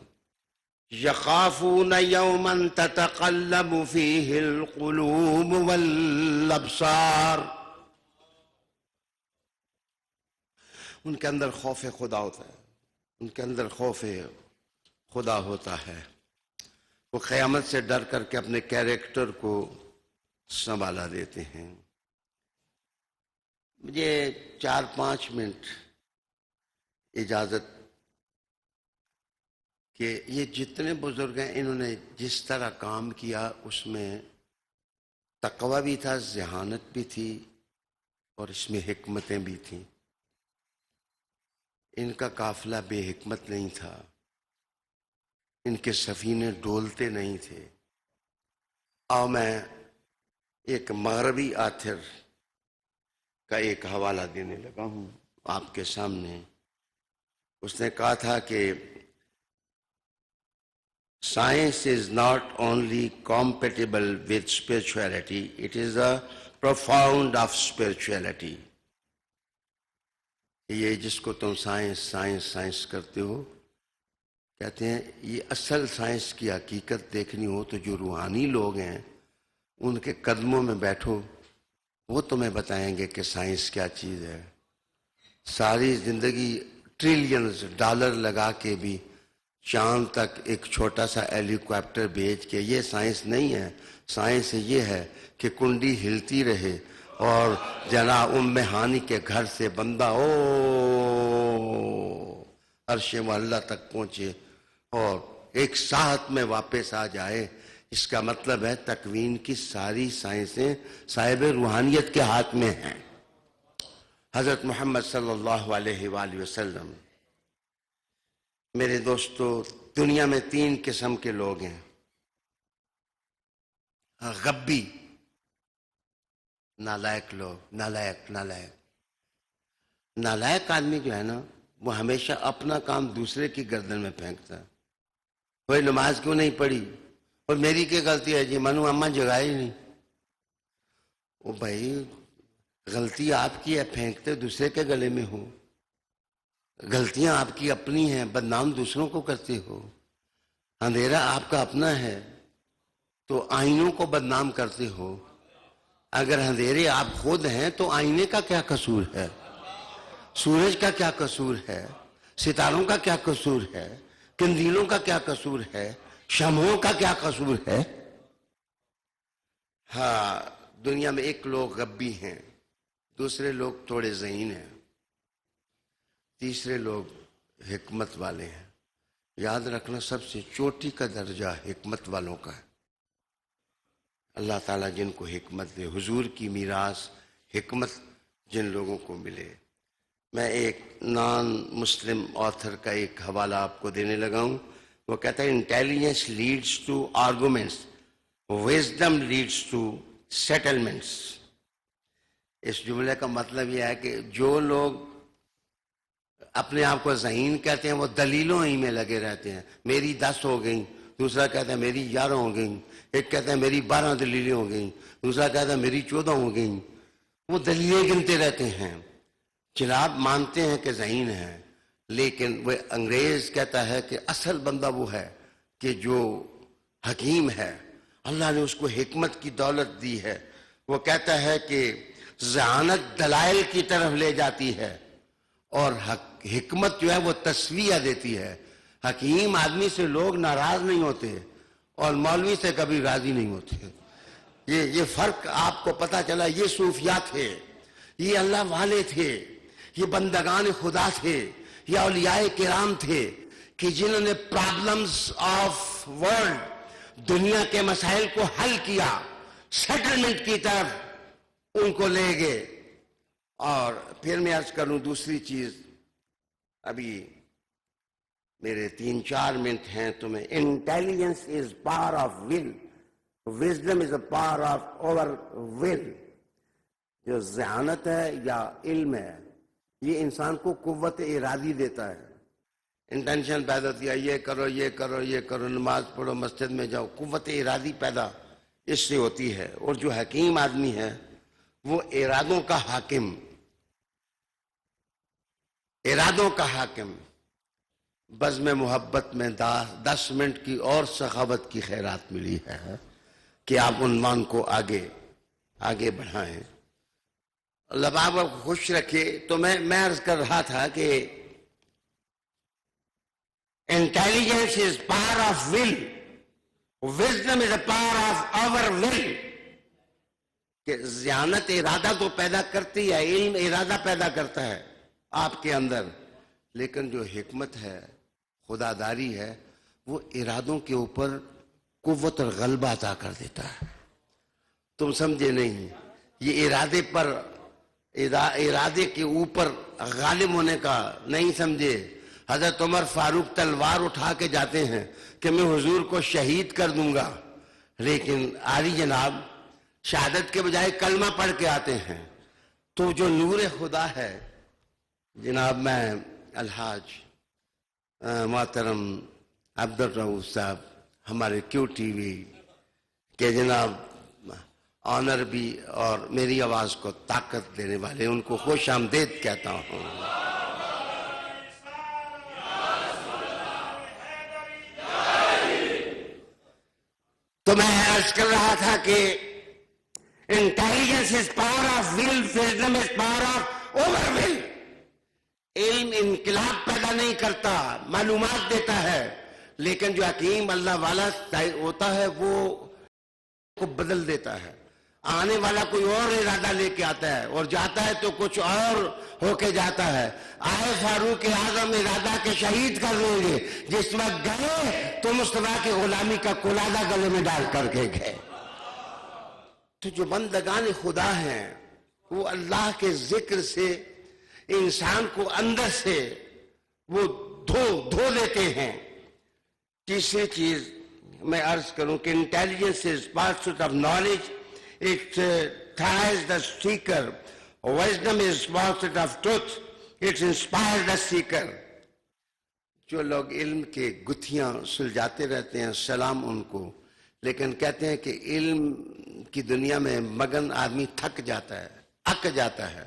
یخافون یوما تتقلب فیہ القلوب والابصار، ان کے اندر خوف خدا ہوتا ہے، ان کے اندر خوف خدا ہوتا ہے، وہ قیامت سے ڈر کر کے اپنے کیریکٹر کو سنبھالا دیتے ہیں۔ مجھے 4-5 منٹ اجازت کہ یہ جتنے بزرگ ہیں انہوں نے جس طرح کام کیا اس میں تقوی بھی تھا، ذہانت بھی تھی، اور اس میں حکمتیں بھی تھیں۔ ان کا قافلہ بے حکمت نہیں تھا، ان کے سفینے ڈولتے نہیں تھے۔ میں ایک مغربی آتھر کا ایک حوالہ دینے لگا ہوں آپ کے سامنے۔ اس نے کہا تھا کہ science is not only compatible with spirituality, it is a profound of spirituality۔ یہ جس کو تم سائنس کرتے ہو، کہتے ہیں یہ اصل سائنس کی حقیقت دیکھنی ہو تو جو روحانی لوگ ہیں ان کے قدموں میں بیٹھو، وہ تمہیں بتائیں گے کہ سائنس کیا چیز ہے۔ ساری زندگی ٹریلینز ڈالر لگا کے بھی چاند تک ایک چھوٹا سا ہیلی کاپٹر بھیج کے، یہ سائنس نہیں ہے۔ سائنس یہ ہے کہ کنڈی ہلتی رہے اور جناب ہانی کے گھر سے بندہ عرش معلّہ تک پہنچے اور ایک ساعت میں واپس آ جائے۔ اس کا مطلب ہے تکوین کی ساری سائنسیں صاحب روحانیت کے ہاتھ میں ہیں۔ حضرت محمد صلی اللہ علیہ وآلہ وسلم۔ میرے دوستو، دنیا میں 3 قسم کے لوگ ہیں۔ غبی، نالائق لوگ، نالائق آدمی جو ہے نا، وہ ہمیشہ اپنا کام دوسرے کی گردن میں پھینکتا ہے۔ کوئی نماز کیوں نہیں پڑھی؟ اور میری کیا غلطی ہے جی، منو اماں جگائی نہیں۔ وہ بھائی غلطی آپ کی ہے، پھینکتے دوسرے کے گلے میں ہو۔ غلطیاں آپ کی اپنی ہیں، بدنام دوسروں کو کرتے ہو۔ اندھیرا آپ کا اپنا ہے تو آئینوں کو بدنام کرتے ہو۔ اگر اندھیرے آپ خود ہیں تو آئینے کا کیا قصور ہے؟ سورج کا کیا قصور ہے؟ ستاروں کا کیا قصور ہے؟ قندیلوں کا کیا قصور ہے؟ شمعوں کا کیا قصور ہے؟ ہاں، دنیا میں ایک لوگ غبی ہیں، دوسرے لوگ تھوڑے ذہین ہیں، تیسرے لوگ حکمت والے ہیں۔ یاد رکھنا، سب سے چوٹی کا درجہ حکمت والوں کا ہے۔ اللہ تعالیٰ جن کو حکمت دے، حضور کی میراث حکمت جن لوگوں کو ملے۔ میں ایک نان مسلم آتھر کا ایک حوالہ آپ کو دینے لگا ہوں۔ وہ کہتا ہے intelligence leads to arguments, wisdom leads to settlements. اس جملے کا مطلب یہ ہے کہ جو لوگ اپنے آپ کو ذہین کہتے ہیں، وہ دلیلوں ہی میں لگے رہتے ہیں. میری 10 ہو گئیں، دوسرا کہتا ہے میری 11 ہو گئیں، ایک کہتا ہے میری 12 دلیلیں ہو گئیں، دوسرا کہتا ہے میری 14 ہو گئیں. وہ دلیلیں گنتے رہتے ہیں. جناب مانتے ہیں کہ ذہین ہے، لیکن وہ انگریز کہتا ہے کہ اصل بندہ وہ ہے کہ جو حکیم ہے، اللہ نے اس کو حکمت کی دولت دی ہے. وہ کہتا ہے کہ ذہانت دلائل کی طرف لے جاتی ہے اور حکمت جو ہے وہ تسویہ دیتی ہے. حکیم آدمی سے لوگ ناراض نہیں ہوتے اور مولوی سے کبھی راضی نہیں ہوتے. یہ فرق آپ کو پتا چلا. یہ صوفیاء تھے، یہ اللہ والے تھے، یہ بندگان خدا تھے، یہ اولیاء کرام تھے کہ جنہوں نے پرابلمز آف ورلڈ، دنیا کے مسائل کو حل کیا، سیٹلمنٹ کی طرف ان کو لے گئے. اور پھر میں عرض کروں دوسری چیز، ابھی میرے 3-4 منٹ ہیں تو میں intelligence is power of will, wisdom is a power of over will. جو ذہانت ہے یا علم ہے یہ انسان کو قوت ارادی دیتا ہے. انٹینشن پیدا ہوتی ہے، یہ کرو یہ کرو یہ کرو، نماز پڑھو، مسجد میں جاؤ، قوت ارادی پیدا اس سے ہوتی ہے. اور جو حکیم آدمی ہے وہ ارادوں کا حاکم، ارادوں کا حاکم. بزم محبت میں 10 منٹ کی اور سخاوت کی خیرات ملی ہے کہ آپ عنوان کو آگے بڑھائیں. اللہ آپ کو خوش رکھے. تو میں عرض کر رہا تھا کہ intelligence is power of will, wisdom is a power of our will. کہ ذہانت ارادہ تو پیدا کرتی ہے، علم ارادہ پیدا کرتا ہے آپ کے اندر، لیکن جو حکمت ہے، خدا داری ہے، وہ ارادوں کے اوپر قوت اور غلبہ عطا کر دیتا ہے. تم سمجھے نہیں، یہ ارادے کے اوپر غالب ہونے کا نہیں سمجھے. حضرت عمر فاروق تلوار اٹھا کے جاتے ہیں کہ میں حضور کو شہید کر دوں گا، لیکن عالی جناب شہادت کے بجائے کلمہ پڑھ کے آتے ہیں. تو جو نور خدا ہے جناب، میں الحاج محترم عبدالرؤوف صاحب ہمارے کیو ٹی وی کے جناب آنر بھی اور میری آواز کو طاقت دینے والے، ان کو خوش آمدید کہتا ہوں. تو میں عرض کر رہا تھا کہ intelligence is power of will, wisdom is power of over will. علم انقلاب پیدا نہیں کرتا، معلومات دیتا ہے، لیکن جو حکیم اللہ والا ہوتا ہے وہ کو بدل دیتا ہے. آنے والا کوئی اور ارادہ لے کے آتا ہے اور جاتا ہے تو کچھ اور ہو کے جاتا ہے. آئے فاروق اعظم ارادہ کے شہید کر دیں گے، جس وقت گئے تو مصطفیٰ کی غلامی کا قلادہ گلے میں ڈال کر کے گئے. تو جو بندگان خدا ہیں وہ اللہ کے ذکر سے انسان کو اندر سے وہ دھو دیتے ہیں. تیسری چیز میں عرض کروں کہ intelligence is pursuit of knowledge, it tries the seeker. Wisdom is pursuit of truth, it inspires the seeker. جو لوگ علم کے گتھیاں سلجھاتے رہتے ہیں سلام ان کو، لیکن کہتے ہیں کہ علم کی دنیا میں مگن آدمی تھک جاتا ہے، اک جاتا ہے.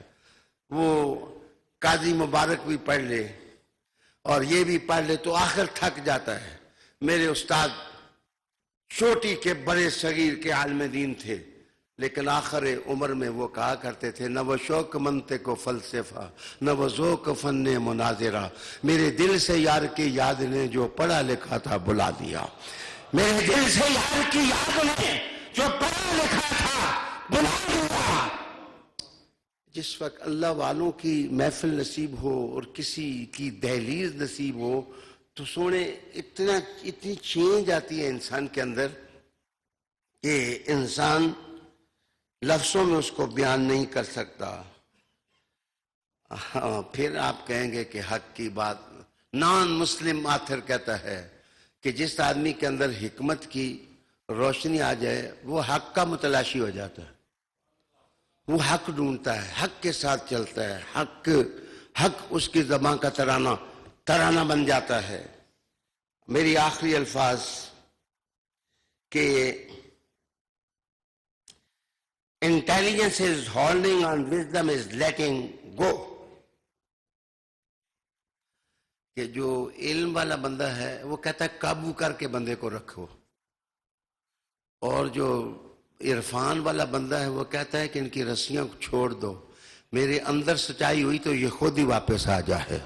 وہ قاضی مبارک بھی پڑھ لے اور یہ بھی پڑھ لے تو آخر تھک جاتا ہے. میرے استاد چھوٹی کے بڑے صغیر کے عالم دین تھے، لیکن آخر عمر میں وہ کہا کرتے تھے، نہ وہ شوق منطق و فلسفہ، نہ وہ ذوق فن مناظرہ، میرے دل سے یار کی یاد نے جو پڑھا لکھا تھا بلا دیا. میرے دل سے یار کی یاد نے جو پڑھا لکھا تھا بلا دیا. جس وقت اللہ والوں کی محفل نصیب ہو اور کسی کی دہلیز نصیب ہو تو سونے اتنی چینج آتی ہے انسان کے اندر کہ انسان لفظوں میں اس کو بیان نہیں کر سکتا. پھر آپ کہیں گے کہ حق کی بات. نان مسلم آتھر کہتا ہے کہ جس آدمی کے اندر حکمت کی روشنی آ جائے وہ حق کا متلاشی ہو جاتا ہے، وہ حق ڈھونڈتا ہے، حق کے ساتھ چلتا ہے، حق اس کی زبان کا ترانہ بن جاتا ہے۔ میری آخری الفاظ کہ intelligence is holding and wisdom is letting go، کہ جو علم والا بندہ ہے وہ کہتا ہے قابو کر کے بندے کو رکھو، اور جو عرفان والا بندہ ہے وہ کہتا ہے کہ ان کی رسیاں چھوڑ دو، میرے اندر سچائی ہوئی تو یہ خود ہی واپس آ جائے۔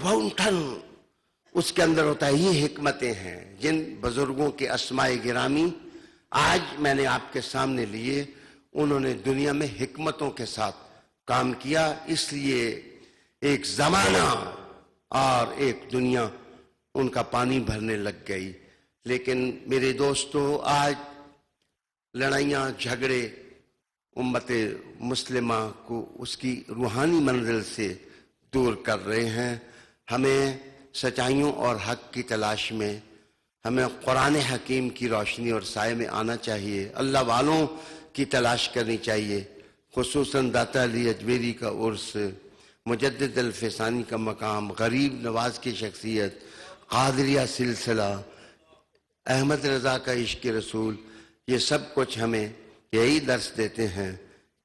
فاؤنٹن اس کے اندر ہوتا ہے۔ یہ حکمتیں ہیں جن بزرگوں کے اسماء گرامی آج میں نے آپ کے سامنے لیے، انہوں نے دنیا میں حکمتوں کے ساتھ کام کیا، اس لیے ایک زمانہ اور ایک دنیا ان کا پانی بھرنے لگ گئی۔ لیکن میرے دوستو، آج لڑائیاں جھگڑے امت مسلمہ کو اس کی روحانی منزل سے دور کر رہے ہیں۔ ہمیں سچائیوں اور حق کی تلاش میں ہمیں قرآن حکیم کی روشنی اور سائے میں آنا چاہیے، اللہ والوں کی تلاش کرنی چاہیے، خصوصاً داتا علی اجمیری کا عرس، مجدد الفسانی کا مقام، غریب نواز کی شخصیت، قادریہ سلسلہ، احمد رضا کا عشق رسول، یہ سب کچھ ہمیں یہی درس دیتے ہیں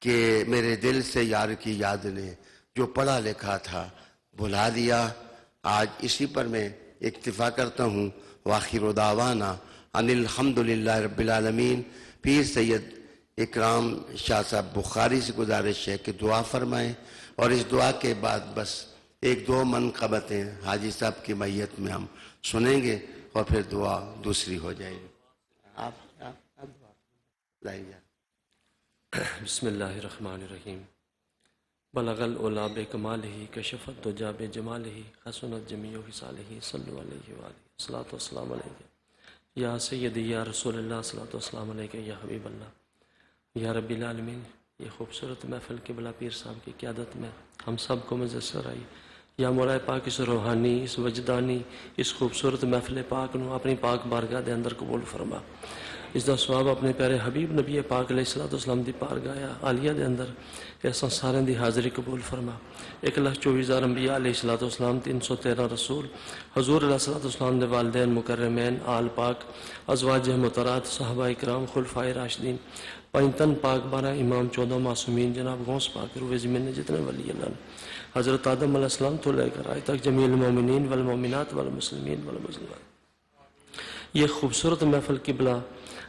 کہ میرے دل سے یار کی یاد نے جو پڑھا لکھا تھا بھلا دیا۔ آج اسی پر میں اکتفا کرتا ہوں۔ وآخر دعوانا ان الحمدللہ رب العالمین۔ پیر سید اکرام شاہ صاحب بخاری سے گزارش ہے کہ دعا فرمائیں، اور اس دعا کے بعد بس ایک دو منقبتیں حاجی صاحب کی میت میں ہم سنیں گے اور پھر دعا دوسری ہو جائے گی۔ آپ دعا لائیں۔ بسم اللہ الرحمن الرحیم۔ بلغ العلا بکمالہ، کشف الدجی بجمالہ، حسنت جمیع خصالہ، صلو علیہ وآلہ، الصلاۃ والسلام علیہ یا سیدی یا رسول اللہ، صلاۃ والسلام علیہ یا حبیب اللہ یا رب العالمین۔ یہ خوبصورت محفل قبلہ پیر صاحب کی قیادت میں ہم سب کو میسر آئی۔ یا مولا پاک اس روحانی، اس وجدانی، اس خوبصورت محفل پاک نو اپنی پاک بارگاہ دے اندر قبول فرما۔ اس دا ثواب اپنے پیارے حبیب نبی پاک علیہ السلام دی بارگاہ عالیہ دے اندر ایسا سارے دی حاضری قبول فرما۔ 1,24,000 انبیاء علیہ السلام، 313 رسول، حضور علیہ السلام دے والدین مکرمین، آل پاک، ازواج محترات، صحابہ اکرام، خلفائے راشدین، پنجتن پاک، 12 امام، 14 معصومین، جناب غوث پاک روح زمین نے جتنے ولی اللہ نے، حضرت آدم علیہ السلام تو لے کر آج تک جمیع المومنین والمومنات والمسلمین والمسلمات۔ یہ خوبصورت محفل قبلہ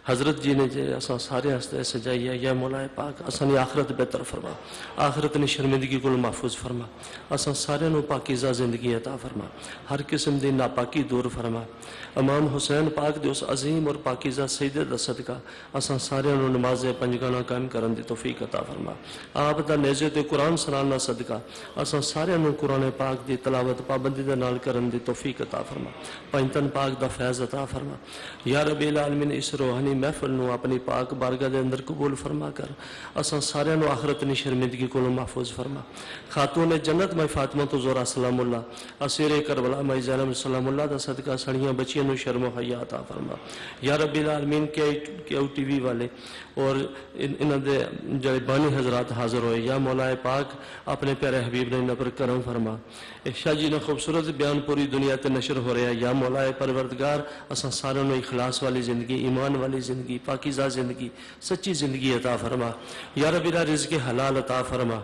حضرت جی نے جے اساں سارے ہستے سجائی ہے۔ یا مولا پاک اسانی آخرت بہتر فرما، آخرت نے شرمندگی کو محفوظ فرما، اساں سارے نو پاکیزہ زندگی عطا فرما، ہر قسم دی ناپاکی دور فرما۔ امام حسین پاک دے اس عظیم اور پاکیزہ سیدے دا صدقہ اساں سارے نو نماز پنجگانہ قائم کرن دی توفیق عطا فرما۔ آپ دا نیزے تے قرآن سنانا صدقہ اساں سارے نو قرآن پاک دی تلاوت پابندی دے نال کرن دی توفیق عطا فرما، پنجتن پاک دا فیض عطا فرما۔ یا رب العالمین اس روحانی محفل نو اپنی پاک بارگاہ دے اندر قبول فرما کر اساں سارے نو آخرت نی شرمندگی کو محفوظ فرما۔ خاتون جنت میں فاطمہ تو زہرا سلام اللہ، اسیر کربلا میں زینب سلام اللہ دا صدقہ سڑیاں بچیاں نو شرم و حیا عطا فرما۔ یا رب العالمین کے او ٹی وی والے اور انہاں دے جڑے بانی حضرات حاضر ہوئے، یا مولا پاک اپنے پیارے حبیب نے انہاں پر کرم فرما۔ شاہ جی نے خوبصورت بیان پوری دنیا تے نشر ہو رہا ہے۔ یا مولا پروردگار اساں سارے نو اخلاص والی زندگی، ایمان والی زندگی، پاکیزہ زندگی، سچی زندگی عطا فرما۔ یا رب العالمین رزق حلال عطا فرما۔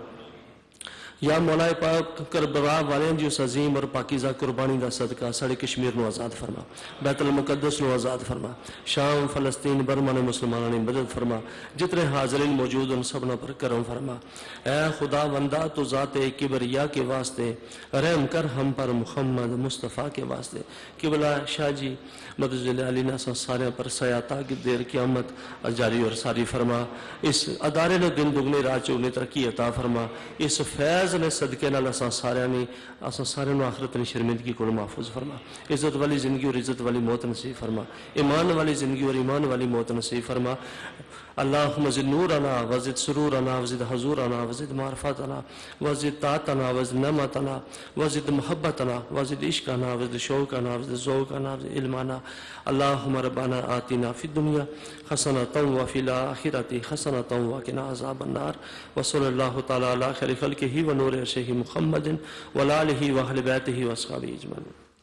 یا مولا پاک کربلا والے جو عظیم اور پاکیزہ قربانی دا صدقہ ساڑے کشمیر نو آزاد فرما، بیت المقدس نو آزاد فرما، شام، فلسطین، برما نے مسلمانوں نے مدد فرما، جتنے حاضرین موجود ان سب پر کرم فرما۔ اے خدا بندہ تو ذات کبریا کے واسطے رحم کر ہم پر محمد مصطفیٰ کے واسطے۔ قبلہ شاہ جی مدد علی ناسا سارے پر سیاتا کی دیر قیامت جاری اور ساری فرما۔ اس ادارے نے دن دگنے رات چوگنی ترقی عطا فرما۔ اس فیض نے صدقے نال اساں سارے نو آخرت نے شرمندگی کو محفوظ فرما۔ عزت والی زندگی اور عزت والی موت نصیب فرما، ایمان والی زندگی اور ایمان والی موت نصیب فرما۔ اللہم زد نورنا وزد سرورنا وزد حضورنا وزد معرفتنا وزد طاعتنا وزد نعمتنا وزد محبتنا وزد عشقنا وزد شوقنا وزد ذوقنا وزد علمنا۔ اللہم ربنا آتنا فی الدنیا حسنۃ وفی الآخرۃ حسنۃ وقنا عذاب النار۔ وصلی اللہ تعالی علی خیر خلقہ نور عرشہ محمد وعلی آلہ وأہل بیتہ وأصحابہ اجمعین.